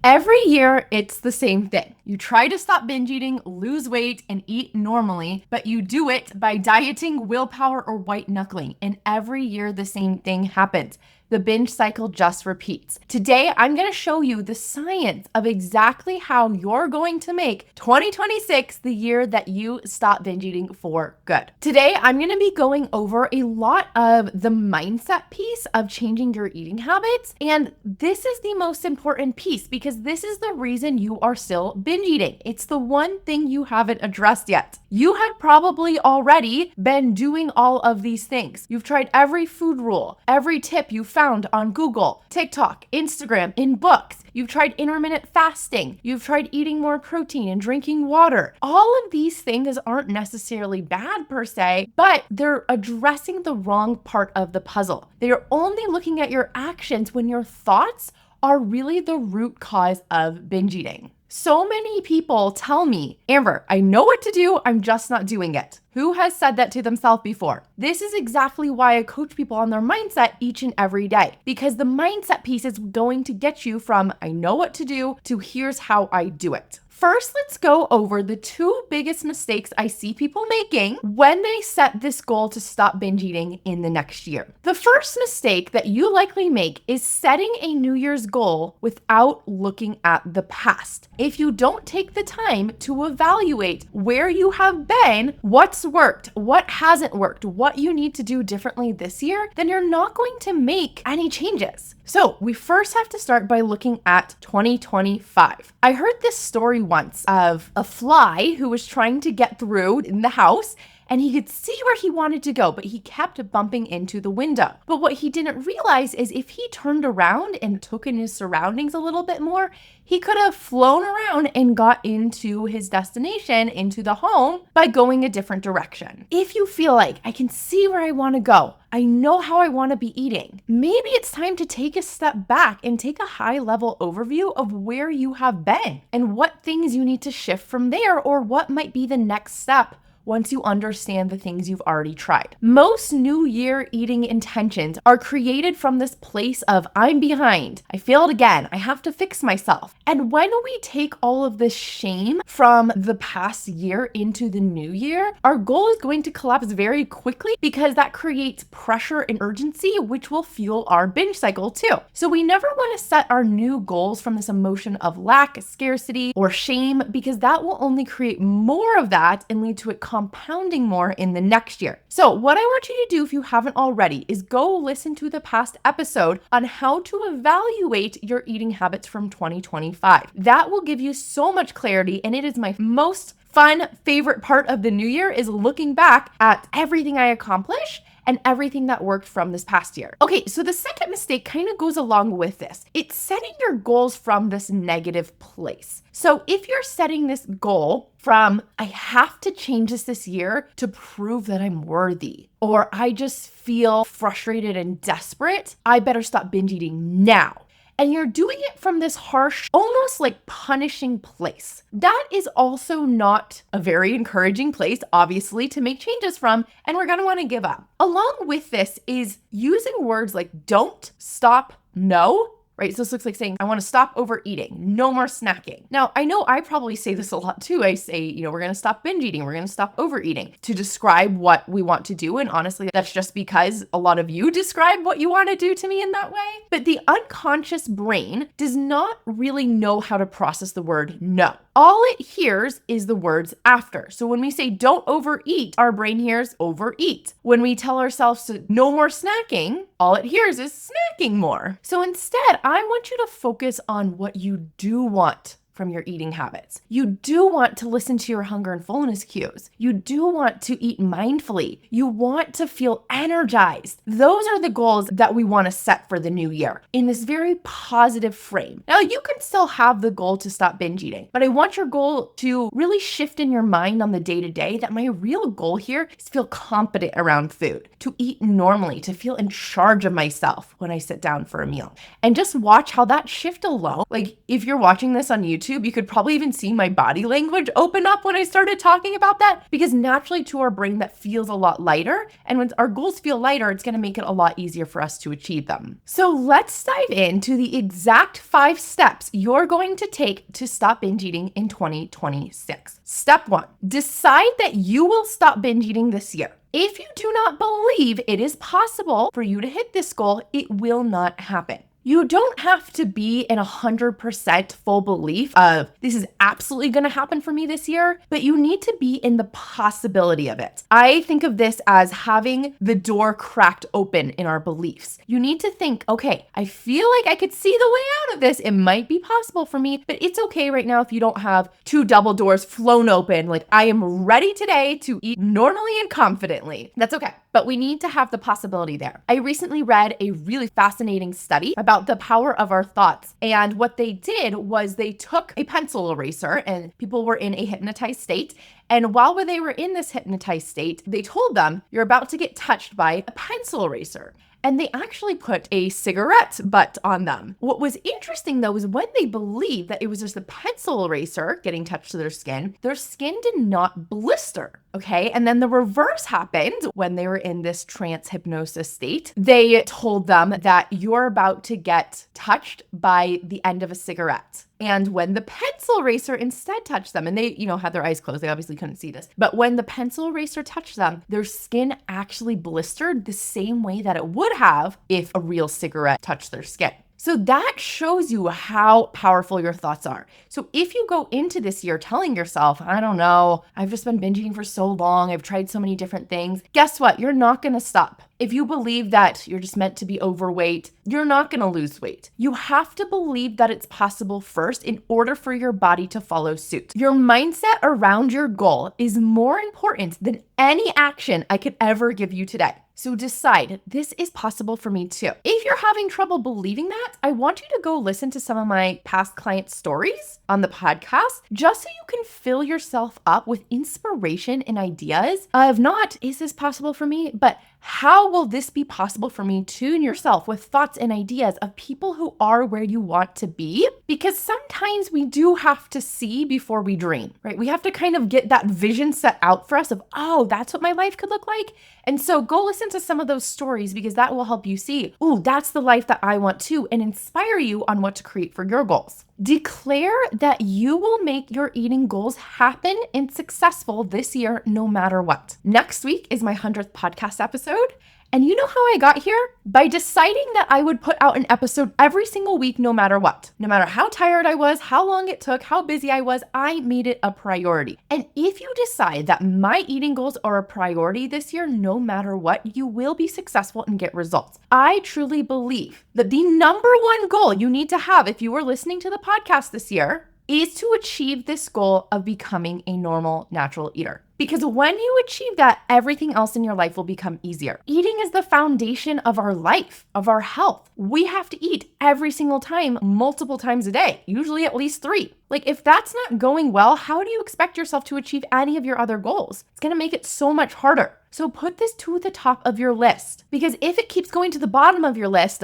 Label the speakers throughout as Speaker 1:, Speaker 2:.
Speaker 1: Every year, it's the same thing. You try to stop binge eating, lose weight, and eat normally, but you do it by dieting, willpower, or white knuckling. And every year, the same thing happens. The binge cycle just repeats. Today, I'm going to show you the science of exactly how you're going to make 2026 the year that you stop binge eating for good. Today, I'm going to be going over a lot of the mindset piece of changing your eating habits. And this is the most important piece because this is the reason you are still binge eating. It's the one thing you haven't addressed yet. You had probably already been doing all of these things. You've tried every food rule, every tip you found on Google, TikTok, Instagram, in books. You've tried intermittent fasting. You've tried eating more protein and drinking water. All of these things aren't necessarily bad per se, but they're addressing the wrong part of the puzzle. They are only looking at your actions when your thoughts are really the root cause of binge eating. So many people tell me, Amber, I know what to do, I'm just not doing it. Who has said that to themselves before? This is exactly why I coach people on their mindset each and every day, because the mindset piece is going to get you from I know what to do to here's how I do it. First, let's go over the two biggest mistakes I see people making when they set this goal to stop binge eating in the next year. The first mistake that you likely make is setting a New Year's goal without looking at the past. If you don't take the time to evaluate where you have been, what's worked, what hasn't worked, what you need to do differently this year, then you're not going to make any changes. So we first have to start by looking at 2025. I heard this story once of a fly who was trying to get through in the house and he could see where he wanted to go, but he kept bumping into the window. But what he didn't realize is if he turned around and took in his surroundings a little bit more, he could have flown around and got into his destination, into the home, by going a different direction. If you feel like, I can see where I want to go, I know how I want to be eating, maybe it's time to take a step back and take a high-level overview of where you have been and what things you need to shift from there, or what might be the next step once you understand the things you've already tried. Most New Year eating intentions are created from this place of I'm behind, I failed again, I have to fix myself. And when we take all of this shame from the past year into the new year, our goal is going to collapse very quickly because that creates pressure and urgency, which will fuel our binge cycle too. So we never want to set our new goals from this emotion of lack, scarcity, or shame, because that will only create more of that and lead to it compounding more in the next year. So what I want you to do, if you haven't already, is go listen to the past episode on how to evaluate your eating habits from 2025. That will give you so much clarity, and it is my most fun, favorite part of the new year is looking back at everything I accomplished and everything that worked from this past year. Okay, so the second mistake kind of goes along with this. It's setting your goals from this negative place. So if you're setting this goal from, I have to change this year to prove that I'm worthy, or I just feel frustrated and desperate, I better stop binge eating now. And you're doing it from this harsh, almost like punishing place. That is also not a very encouraging place, obviously, to make changes from, and we're gonna wanna give up. Along with this is using words like don't, stop, no, right? So this looks like saying, I wanna stop overeating, no more snacking. Now, I know I probably say this a lot too. I say, we're gonna stop binge eating, we're gonna stop overeating to describe what we want to do. And honestly, that's just because a lot of you describe what you wanna do to me in that way. But the unconscious brain does not really know how to process the word no. All it hears is the words after. So when we say don't overeat, our brain hears overeat. When we tell ourselves to no more snacking, all it hears is snacking more. So instead, I want you to focus on what you do want from your eating habits. You do want to listen to your hunger and fullness cues. You do want to eat mindfully. You want to feel energized. Those are the goals that we want to set for the new year in this very positive frame. Now, you can still have the goal to stop binge eating, but I want your goal to really shift in your mind on the day-to-day that my real goal here is to feel confident around food, to eat normally, to feel in charge of myself when I sit down for a meal. And just watch how that shift alone, like if you're watching this on YouTube, YouTube, you could probably even see my body language open up when I started talking about that, because naturally to our brain that feels a lot lighter. And when our goals feel lighter, it's going to make it a lot easier for us to achieve them. So let's dive into the exact 5 steps you're going to take to stop binge eating in 2026. Step 1, decide that you will stop binge eating this year. If you do not believe it is possible for you to hit this goal, it will not happen. You don't have to be in 100% full belief of this is absolutely going to happen for me this year, but you need to be in the possibility of it. I think of this as having the door cracked open in our beliefs. You need to think, okay, I feel like I could see the way out of this. It might be possible for me, but it's okay right now if you don't have 2 double doors flown open. Like, I am ready today to eat normally and confidently. That's okay. But we need to have the possibility there. I recently read a really fascinating study about the power of our thoughts. And what they did was they took a pencil eraser and people were in a hypnotized state. And while they were in this hypnotized state, they told them, you're about to get touched by a pencil eraser. And they actually put a cigarette butt on them. What was interesting though, is when they believed that it was just a pencil eraser getting touched to their skin did not blister, okay? And then the reverse happened when they were in this trance hypnosis state. They told them that you're about to get touched by the end of a cigarette. And when the pencil eraser instead touched them, and they, had their eyes closed, they obviously couldn't see this, but when the pencil eraser touched them, their skin actually blistered the same way that it would have if a real cigarette touched their skin. So that shows you how powerful your thoughts are. So if you go into this year telling yourself, I don't know, I've just been binging for so long, I've tried so many different things, guess what? You're not going to stop. If you believe that you're just meant to be overweight, you're not going to lose weight. You have to believe that it's possible first in order for your body to follow suit. Your mindset around your goal is more important than any action I could ever give you today. So decide, this is possible for me too. If you're having trouble believing that, I want you to go listen to some of my past client stories on the podcast, just so you can fill yourself up with inspiration and ideas of not, is this possible for me? But how will this be possible for me? Tune yourself with thoughts and ideas of people who are where you want to be, because sometimes we do have to see before we dream, right? We have to kind of get that vision set out for us of, oh, that's what my life could look like. And so go listen to some of those stories, because that will help you see, oh, that's the life that I want too, and inspire you on what to create for your goals. Declare that you will make your eating goals happen and successful this year, no matter what. Next week is my 100th podcast episode. And you know how I got here? By deciding that I would put out an episode every single week, no matter what. No matter how tired I was, how long it took, how busy I was, I made it a priority. And if you decide that my eating goals are a priority this year, no matter what, you will be successful and get results. I truly believe that the number one goal you need to have if you are listening to the podcast this year is to achieve this goal of becoming a normal, natural eater. Because when you achieve that, everything else in your life will become easier. Eating is the foundation of our life, of our health. We have to eat every single time, multiple times a day, usually at least 3. Like, if that's not going well, how do you expect yourself to achieve any of your other goals? It's going to make it so much harder. So put this to the top of your list, because if it keeps going to the bottom of your list,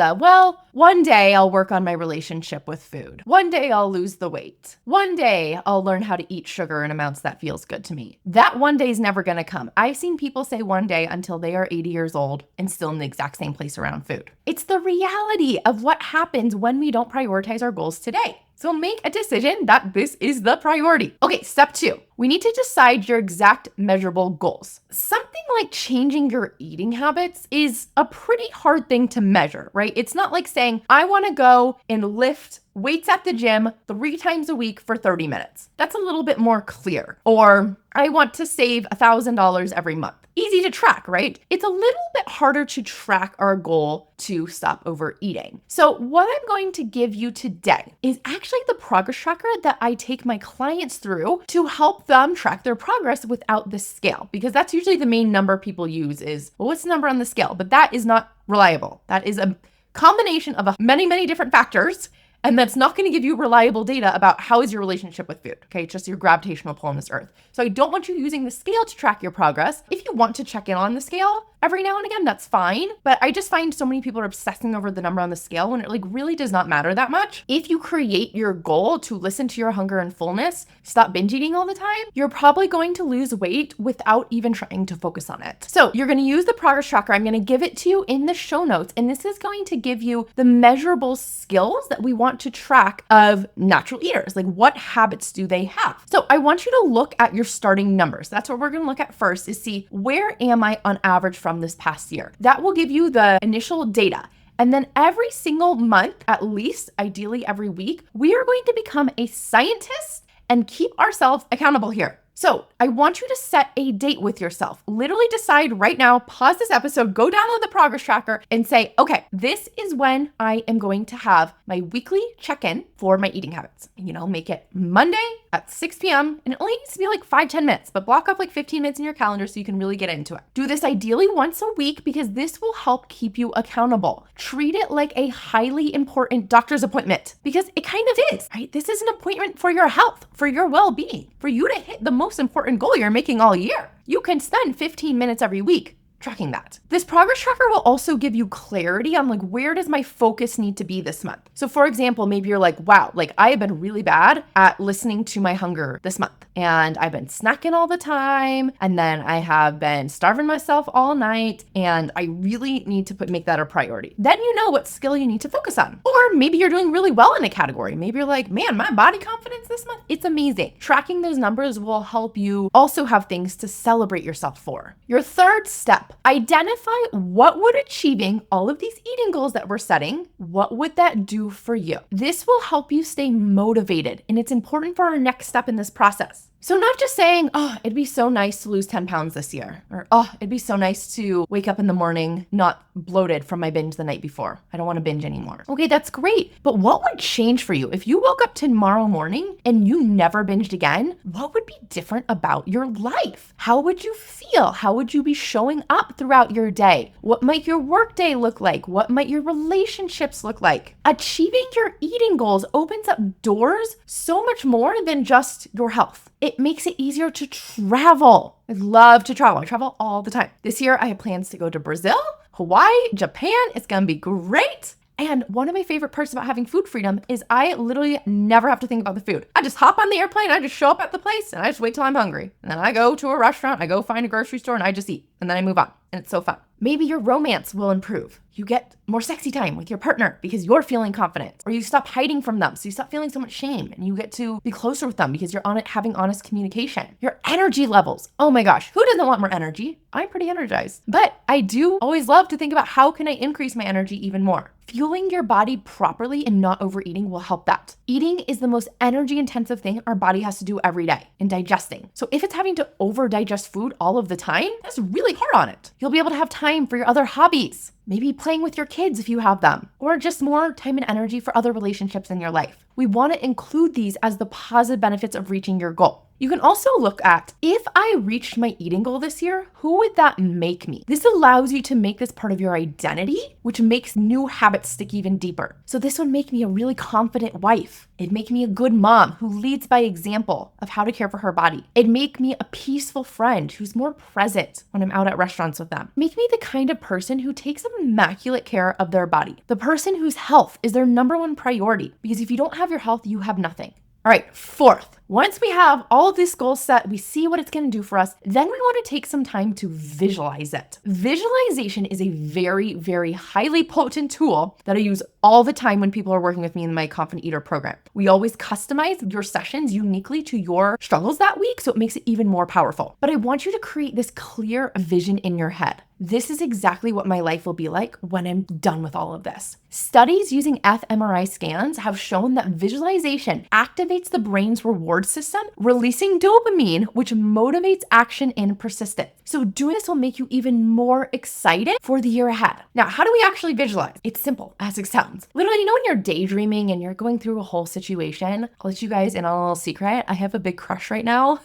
Speaker 1: one day I'll work on my relationship with food. One day I'll lose the weight. One day I'll learn how to eat sugar in amounts that feels good to me. That one day is never going to come. I've seen people say one day until they are 80 years old and still in the exact same place around food. It's the reality of what happens when we don't prioritize our goals today. So make a decision that this is the priority. Okay, step 2. We need to decide your exact measurable goals. Something like changing your eating habits is a pretty hard thing to measure, right? It's not like saying, I want to go and lift weights at the gym 3 times a week for 30 minutes. That's a little bit more clear. Or I want to save $1,000 every month. Easy to track, right? It's a little bit harder to track our goal to stop overeating. So what I'm going to give you today is actually the progress tracker that I take my clients through to help them track their progress without the scale, because that's usually the main number people use is, well, what's the number on the scale? But that is not reliable. That is a combination of many, many different factors. And that's not going to give you reliable data about how is your relationship with food, okay? It's just your gravitational pull on this earth. So I don't want you using the scale to track your progress. If you want to check in on the scale, every now and again, that's fine. But I just find so many people are obsessing over the number on the scale when it really does not matter that much. If you create your goal to listen to your hunger and fullness, stop binge eating all the time, you're probably going to lose weight without even trying to focus on it. So you're going to use the progress tracker. I'm going to give it to you in the show notes. And this is going to give you the measurable skills that we want to track of natural eaters. Like, what habits do they have? So I want you to look at your starting numbers. That's what we're going to look at first, is see, where am I on average from this past year? That will give you the initial data. And then every single month, at least ideally every week, we are going to become a scientist and keep ourselves accountable here. So I want you to set a date with yourself. Literally decide right now, pause this episode, go download the progress tracker and say, okay, this is when I am going to have my weekly check-in for my eating habits. Make it Monday at 6 p.m. and it only needs to be like 5-10 minutes, but block up like 15 minutes in your calendar so you can really get into it. Do this ideally once a week because this will help keep you accountable. Treat it like a highly important doctor's appointment because it kind of is, right? This is an appointment for your health, for your well-being, for you to hit the most important goal you're making all year. You can spend 15 minutes every week tracking that. This progress tracker will also give you clarity on like, where does my focus need to be this month? So for example, maybe you're like, wow, like I have been really bad at listening to my hunger this month. And I've been snacking all the time. And then I have been starving myself all night. And I really need to make that a priority. Then you know what skill you need to focus on. Or maybe you're doing really well in a category. Maybe you're like, man, my body confidence this month, it's amazing. Tracking those numbers will help you also have things to celebrate yourself for. Your third step, identify what would achieving all of these eating goals that we're setting, what would that do for you? This will help you stay motivated, and it's important for our next step in this process. So not just saying, oh, it'd be so nice to lose 10 pounds this year, or oh, it'd be so nice to wake up in the morning not bloated from my binge the night before. I don't want to binge anymore. Okay, that's great. But what would change for you? If you woke up tomorrow morning and you never binged again, what would be different about your life? How would you feel? How would you be showing up throughout your day? What might your workday look like? What might your relationships look like? Achieving your eating goals opens up doors so much more than just your health. It makes it easier to travel. I love to travel. I travel all the time. This year, I have plans to go to Brazil, Hawaii, Japan. It's going to be great. And one of my favorite parts about having food freedom is I literally never have to think about the food. I just hop on the airplane, I just show up at the place, and I just wait till I'm hungry. And then I go to a restaurant, I go find a grocery store, and I just eat. And then I move on. And it's so fun. Maybe your romance will improve. You get more sexy time with your partner because you're feeling confident, or you stop hiding from them. So you stop feeling so much shame and you get to be closer with them because you're on it having honest communication. Your energy levels. Oh my gosh, who doesn't want more energy? I'm pretty energized, but I do always love to think about how can I increase my energy even more? Fueling your body properly and not overeating will help that. Eating is the most energy intensive thing our body has to do every day in digesting. So if it's having to over digest food all of the time, that's really hard on it. You'll be able to have time for your other hobbies, maybe playing with your kids if you have them, or just more time and energy for other relationships in your life. We want to include these as the positive benefits of reaching your goal. You can also look at, if I reached my eating goal this year, who would that make me? This allows you to make this part of your identity, which makes new habits stick even deeper. So this would make me a really confident wife. It'd make me a good mom who leads by example of how to care for her body. It'd make me a peaceful friend who's more present when I'm out at restaurants with them. Make me the kind of person who takes immaculate care of their body. The person whose health is their number one priority, because if you don't have your health, you have nothing. All right, fourth, once we have all of these goals set, we see what it's going to do for us, then we want to take some time to visualize it. Visualization is a very, very highly potent tool that I use all the time when people are working with me in my Confident Eater program. We always customize your sessions uniquely to your struggles that week, so it makes it even more powerful. But I want you to create this clear vision in your head. This is exactly what my life will be like when I'm done with all of this. Studies using fMRI scans have shown that visualization activates the brain's reward system, releasing dopamine, which motivates action and persistence. So doing this will make you even more excited for the year ahead. Now, how do we actually visualize? It's simple as it sounds. Literally, when you're daydreaming and you're going through a whole situation, I'll let you guys in on a little secret. I have a big crush right now.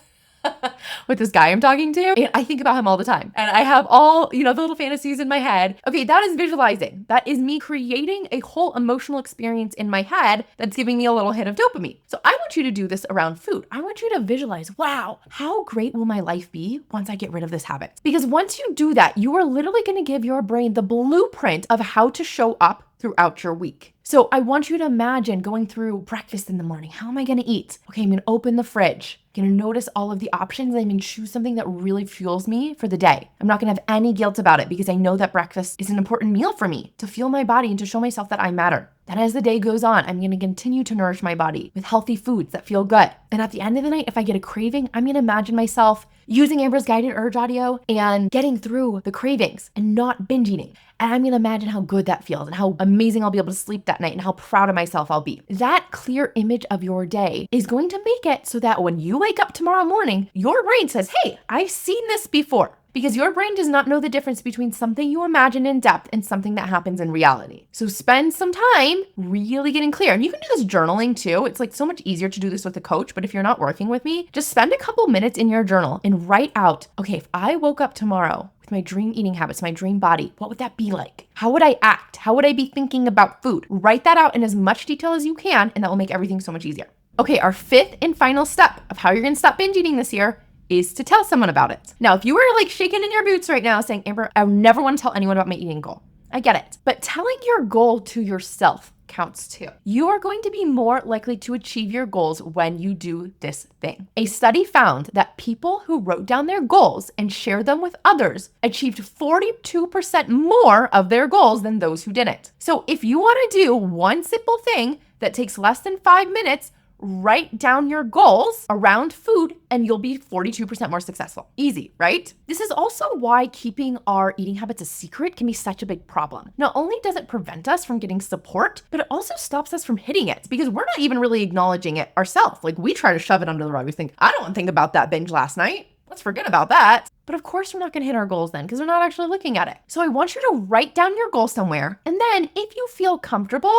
Speaker 1: with this guy I'm talking to. And I think about him all the time. And I have all, the little fantasies in my head. Okay, that is visualizing. That is me creating a whole emotional experience in my head that's giving me a little hit of dopamine. So I want you to do this around food. I want you to visualize, wow, how great will my life be once I get rid of this habit? Because once you do that, you are literally going to give your brain the blueprint of how to show up throughout your week. So I want you to imagine going through breakfast in the morning. How am I going to eat? Okay, I'm going to open the fridge. I'm going to notice all of the options. I'm going to choose something that really fuels me for the day. I'm not going to have any guilt about it because I know that breakfast is an important meal for me to fuel my body and to show myself that I matter. Then as the day goes on, I'm going to continue to nourish my body with healthy foods that feel good. And at the end of the night, if I get a craving, I'm going to imagine myself using Amber's guided urge audio and getting through the cravings and not binge eating. And I'm going to imagine how good that feels and how amazing I'll be able to sleep that night and how proud of myself I'll be. That clear image of your day is going to make it so that when you wake up tomorrow morning, your brain says, hey, I've seen this before. Because your brain does not know the difference between something you imagine in depth and something that happens in reality. So spend some time really getting clear. And you can do this journaling too. It's like so much easier to do this with a coach, but if you're not working with me, just spend a couple minutes in your journal and write out, okay, if I woke up tomorrow with my dream eating habits, my dream body, what would that be like? How would I act? How would I be thinking about food? Write that out in as much detail as you can, and that will make everything so much easier. Okay, our fifth and final step of how you're gonna stop binge eating this year is to tell someone about it. Now, if you were like shaking in your boots right now saying, Amber, I never want to tell anyone about my eating goal. I get it. But telling your goal to yourself counts too. You are going to be more likely to achieve your goals when you do this thing. A study found that people who wrote down their goals and shared them with others achieved 42% more of their goals than those who didn't. So if you want to do one simple thing that takes less than 5 minutes, write down your goals around food and you'll be 42% more successful. Easy, right? This is also why keeping our eating habits a secret can be such a big problem. Not only does it prevent us from getting support, but it also stops us from hitting it because we're not even really acknowledging it ourselves. Like we try to shove it under the rug. We think, I don't want to think about that binge last night. Let's forget about that. But of course, we're not going to hit our goals then because we're not actually looking at it. So I want you to write down your goal somewhere. And then if you feel comfortable,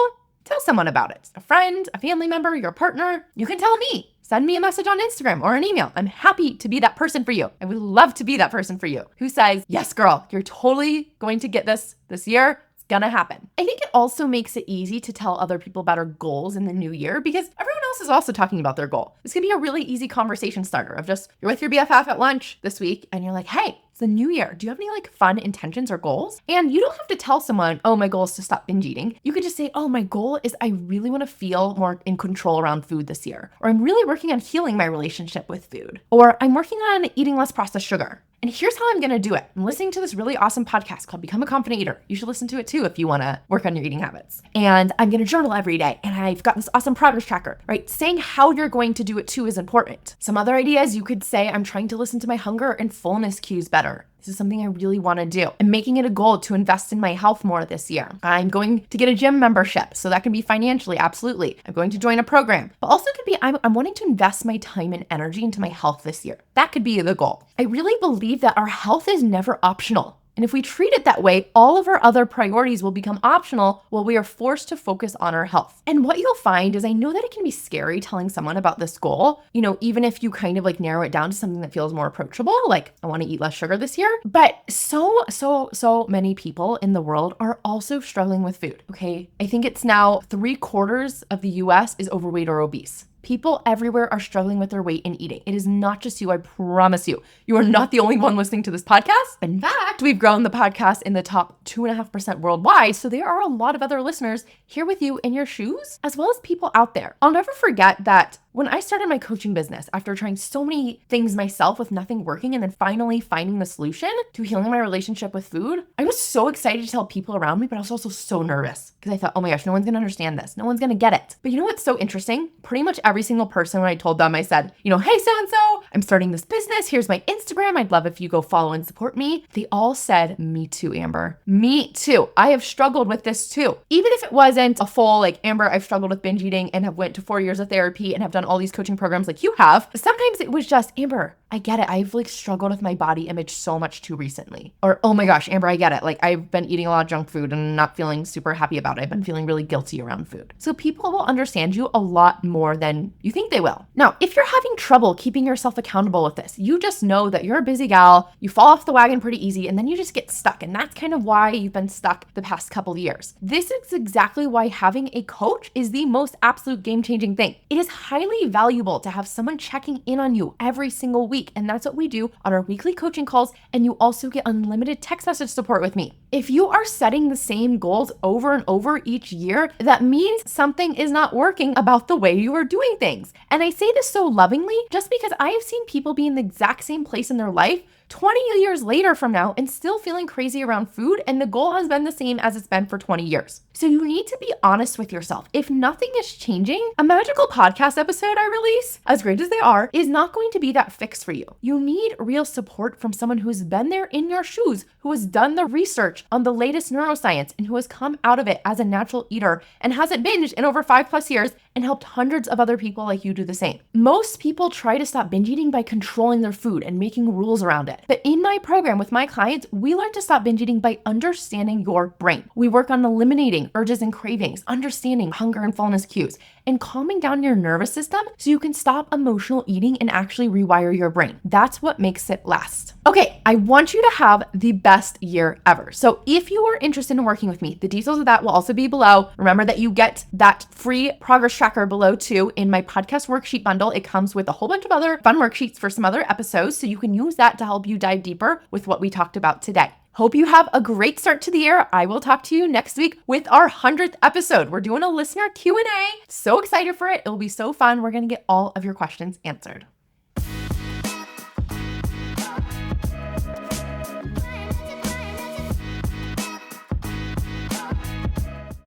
Speaker 1: tell someone about it. A friend, a family member, your partner. You can tell me. Send me a message on Instagram or an email. I'm happy to be that person for you. I would love to be that person for you who says, yes, girl, you're totally going to get this year. It's gonna happen. I think it also makes it easy to tell other people about our goals in the new year because everyone else is also talking about their goal. This could be a really easy conversation starter of just, you're with your BFF at lunch this week and you're like, hey, it's the new year. Do you have any like fun intentions or goals? And you don't have to tell someone, oh, my goal is to stop binge eating. You could just say, oh, my goal is I really want to feel more in control around food this year. Or I'm really working on healing my relationship with food. Or I'm working on eating less processed sugar. And here's how I'm going to do it. I'm listening to this really awesome podcast called Become a Confident Eater. You should listen to it too if you want to work on your eating habits. And I'm going to journal every day. And I've got this awesome progress tracker, right? Saying how you're going to do it too is important. Some other ideas, you could say, I'm trying to listen to my hunger and fullness cues better. This is something I really want to do. I'm making it a goal to invest in my health more this year. I'm going to get a gym membership. So that can be financially, absolutely. I'm going to join a program. But also could be I'm wanting to invest my time and energy into my health this year. That could be the goal. I really believe that our health is never optional. And if we treat it that way, all of our other priorities will become optional while we are forced to focus on our health. And what you'll find is I know that it can be scary telling someone about this goal, even if you kind of like narrow it down to something that feels more approachable, like I want to eat less sugar this year. But so many people in the world are also struggling with food, okay? I think it's now 3/4 of the US is overweight or obese. People everywhere are struggling with their weight and eating. It is not just you, I promise you. You are not the only one listening to this podcast. In fact, we've grown the podcast in the top 2.5% worldwide, so there are a lot of other listeners here with you in your shoes, as well as people out there. I'll never forget that when I started my coaching business, after trying so many things myself with nothing working and then finally finding the solution to healing my relationship with food, I was so excited to tell people around me, but I was also so nervous because I thought, oh my gosh, no one's going to understand this. No one's going to get it. But you know what's so interesting? Pretty much every single person, when I told them, I said, hey, so-and-so, I'm starting this business. Here's my Instagram. I'd love if you go follow and support me. They all said, me too, Amber. Me too. I have struggled with this too. Even if it wasn't a full, like, Amber, I've struggled with binge eating and have went to 4 years of therapy and have done all these coaching programs like you have. Sometimes it was just, Amber, I get it. I've like struggled with my body image so much too recently. Or, oh my gosh, Amber, I get it. Like I've been eating a lot of junk food and not feeling super happy about it. I've been feeling really guilty around food. So people will understand you a lot more than you think they will. Now, if you're having trouble keeping yourself accountable with this, you just know that you're a busy gal, you fall off the wagon pretty easy, and then you just get stuck. And that's kind of why you've been stuck the past couple of years. This is exactly why having a coach is the most absolute game-changing thing. It is highly valuable to have someone checking in on you every single week. And that's what we do on our weekly coaching calls. And you also get unlimited text message support with me. If you are setting the same goals over and over each year, that means something is not working about the way you are doing things. And I say this so lovingly just because I have seen people be in the exact same place in their life 20 years later from now and still feeling crazy around food, and the goal has been the same as it's been for 20 years. So you need to be honest with yourself. If nothing is changing, a magical podcast episode I release, as great as they are, is not going to be that fix for you. You need real support from someone who's been there in your shoes, who has done the research on the latest neuroscience and who has come out of it as a natural eater and hasn't binged in over 5+ years and helped hundreds of other people like you do the same. Most people try to stop binge eating by controlling their food and making rules around it. But in my program with my clients, we learn to stop binge eating by understanding your brain. We work on eliminating urges and cravings, understanding hunger and fullness cues, and calming down your nervous system so you can stop emotional eating and actually rewire your brain. That's what makes it last. Okay, I want you to have the best year ever. So if you are interested in working with me, the details of that will also be below. Remember that you get that free progress tracker below too in my podcast worksheet bundle. It comes with a whole bunch of other fun worksheets for some other episodes, so you can use that to help you dive deeper with what we talked about today. Hope you have a great start to the year. I will talk to you next week with our 100th episode. We're doing a listener Q&A. So excited for it. It'll be so fun. We're going to get all of your questions answered.